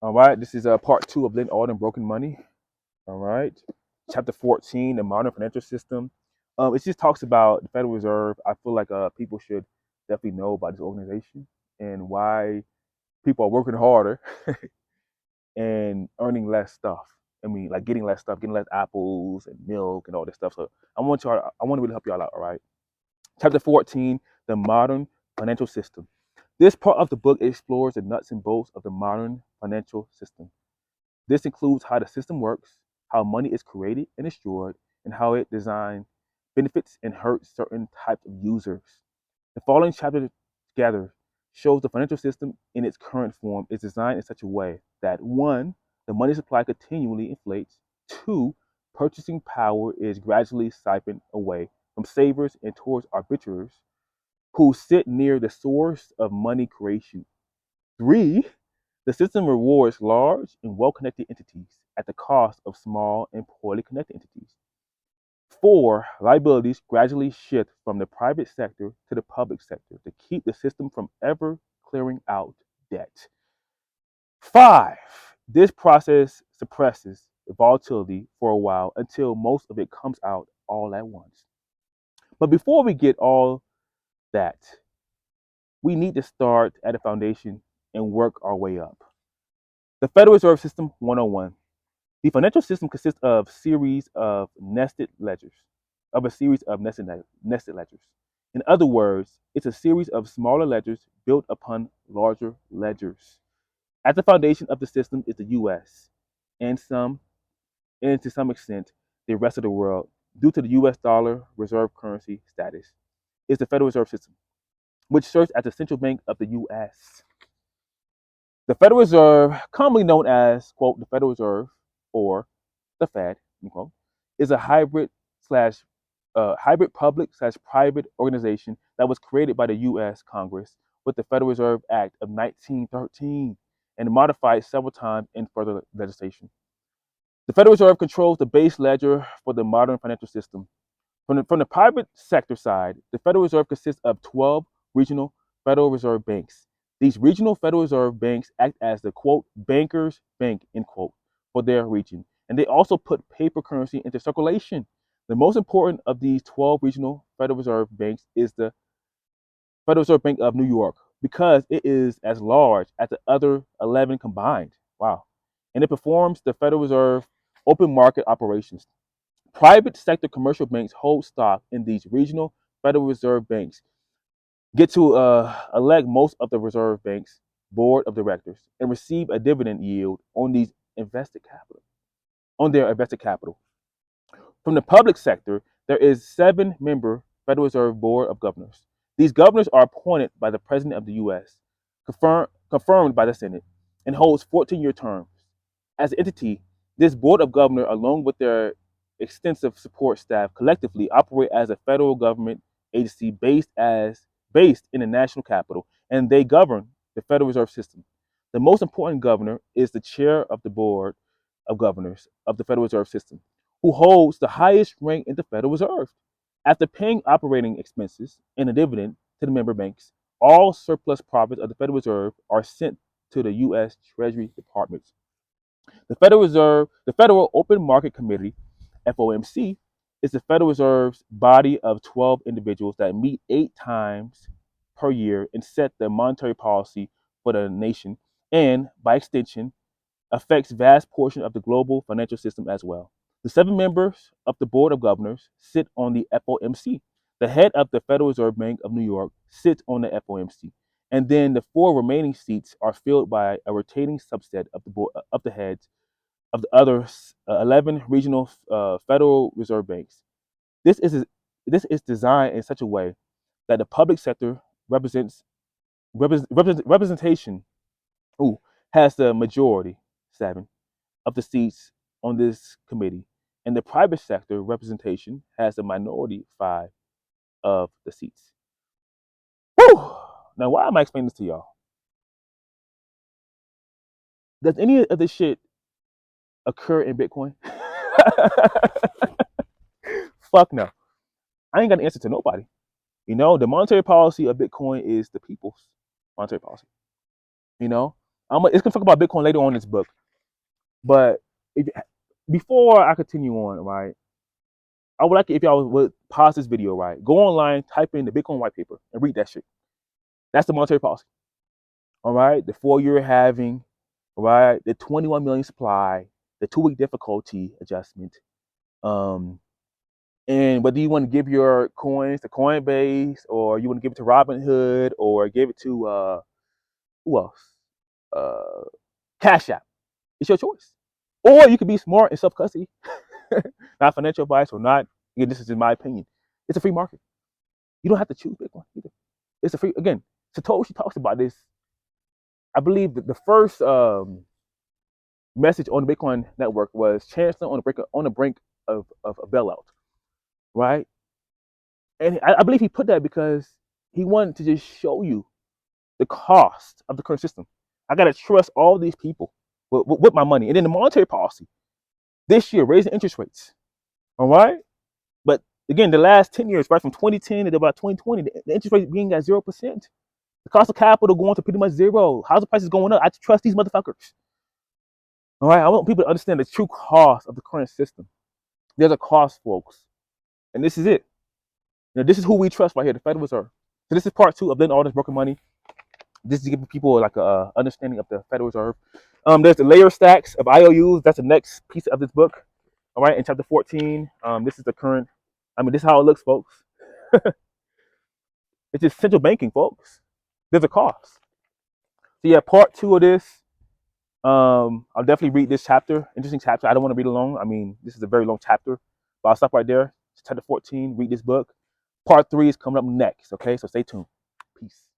All right, this is part two of Alden Broken Money. All right, chapter 14, the modern financial system. It just talks about the Federal Reserve. I feel like people should definitely know about this organization and why people are working harder and earning less stuff. I mean, like getting less stuff, getting less apples and milk and all this stuff. So I want to really help y'all out. All right, chapter 14, the modern financial system. This part of the book explores the nuts and bolts of the modern financial system. This includes how the system works, how money is created and destroyed, and how it designs benefits and hurts certain types of users. The following chapter together shows the financial system in its current form is designed in such a way that one, the money supply continually inflates, two, purchasing power is gradually siphoned away from savers and towards arbitrators who sit near the source of money creation. Three, the system rewards large and well connected entities at the cost of small and poorly connected entities. Four, liabilities gradually shift from the private sector to the public sector to keep the system from ever clearing out debt. Five, this process suppresses volatility for a while until most of it comes out all at once. But before we get all that, we need to start at a foundation and work our way up. The Federal Reserve System 101. The financial system consists of a series of nested ledgers. In other words, it's a series of smaller ledgers built upon larger ledgers. At the foundation of the system is the U.S. and to some extent, the rest of the world, due to the U.S. dollar reserve currency status, is the Federal Reserve System, which serves as the central bank of the U.S. The Federal Reserve, commonly known as, quote, the Federal Reserve or the Fed, quote, is a hybrid public slash private organization that was created by the U.S. Congress with the Federal Reserve Act of 1913 and modified several times in further legislation. The Federal Reserve controls the base ledger for the modern financial system. From the private sector side, the Federal Reserve consists of 12 regional Federal Reserve banks. These regional Federal Reserve banks act as the quote bankers bank end quote for their region, and they also put paper currency into circulation. The most important of these 12 regional Federal Reserve banks is the Federal Reserve Bank of New York because it is as large as the other 11 combined. Wow. And it performs the Federal Reserve open market operations. Private sector commercial banks hold stock in these regional Federal Reserve banks, get to elect most of the Reserve Bank's board of directors, and receive a dividend yield on their invested capital. From the public sector, there is 7-member Federal Reserve Board of Governors. These governors are appointed by the President of the U.S., confirmed by the Senate, and holds 14-year terms. As an entity, this Board of Governors, along with their extensive support staff, collectively operate as a federal government agency based in the national capital, and they govern the Federal Reserve System. The most important governor is the chair of the Board of Governors of the Federal Reserve System, who holds the highest rank in the Federal Reserve. After paying operating expenses and a dividend to the member banks, all surplus profits of the Federal Reserve are sent to the U.S. Treasury Department. The Federal Open Market Committee, FOMC, is the Federal Reserve's body of 12 individuals that meet 8 times per year and set the monetary policy for the nation and, by extension, affects vast portion of the global financial system as well. The 7 members of the Board of Governors sit on the FOMC. The head of the Federal Reserve Bank of New York sits on the FOMC. And then the 4 remaining seats are filled by a rotating subset of the heads of the other 11 regional Federal Reserve banks. This is this is designed in such a way that the public sector representation ooh, has the majority 7 of the seats on this committee, and the private sector representation has the minority 5 of the seats. Whew! Now, why am I explaining this to y'all? Does any of this shit occur in Bitcoin? Fuck no. I ain't got an answer to nobody. The monetary policy of Bitcoin is the people's monetary policy. You know, It's gonna talk about Bitcoin later on in this book, but if, before I continue on, right, I would like it if y'all would pause this video, right, go online, type in the Bitcoin white paper, and read that shit. That's the monetary policy. All right, the 4-year halving, right, the 21 million supply, the 2-week difficulty adjustment, and whether you want to give your coins to Coinbase or you want to give it to Robinhood or give it to who else? Cash App. It's your choice. Or you could be smart and self custody, not financial advice or not. Again, this is in my opinion. It's a free market. You don't have to choose Bitcoin either. It's a free. Again, Satoshi talks about this. I believe that the first message on the Bitcoin network was Chancellor on the brink of a bailout, right? And I believe he put that because he wanted to just show you the cost of the current system. I got to trust all these people with my money. And then the monetary policy this year, raising interest rates. All right. But again, the last 10 years, right from 2010 to about 2020, the interest rate being at 0%. The cost of capital going to pretty much zero. Housing prices going up. I trust these motherfuckers. All right. I want people to understand the true cost of the current system. There's a cost, folks. And this is it. This is who we trust right here, the Federal Reserve. So this is part 2 of Blending All This Broken Money. This is giving people like a understanding of the Federal Reserve. There's the layer stacks of IOUs. That's the next piece of this book. All right, in chapter 14, this is the current. This is how it looks, folks. It's just central banking, folks. There's a cost. So yeah, part 2 of this. I'll definitely read this chapter. Interesting chapter. I don't want to read it long. This is a very long chapter, but I'll stop right there. It's chapter 14. Read this book. Part 3 is coming up next. Okay, so stay tuned. Peace.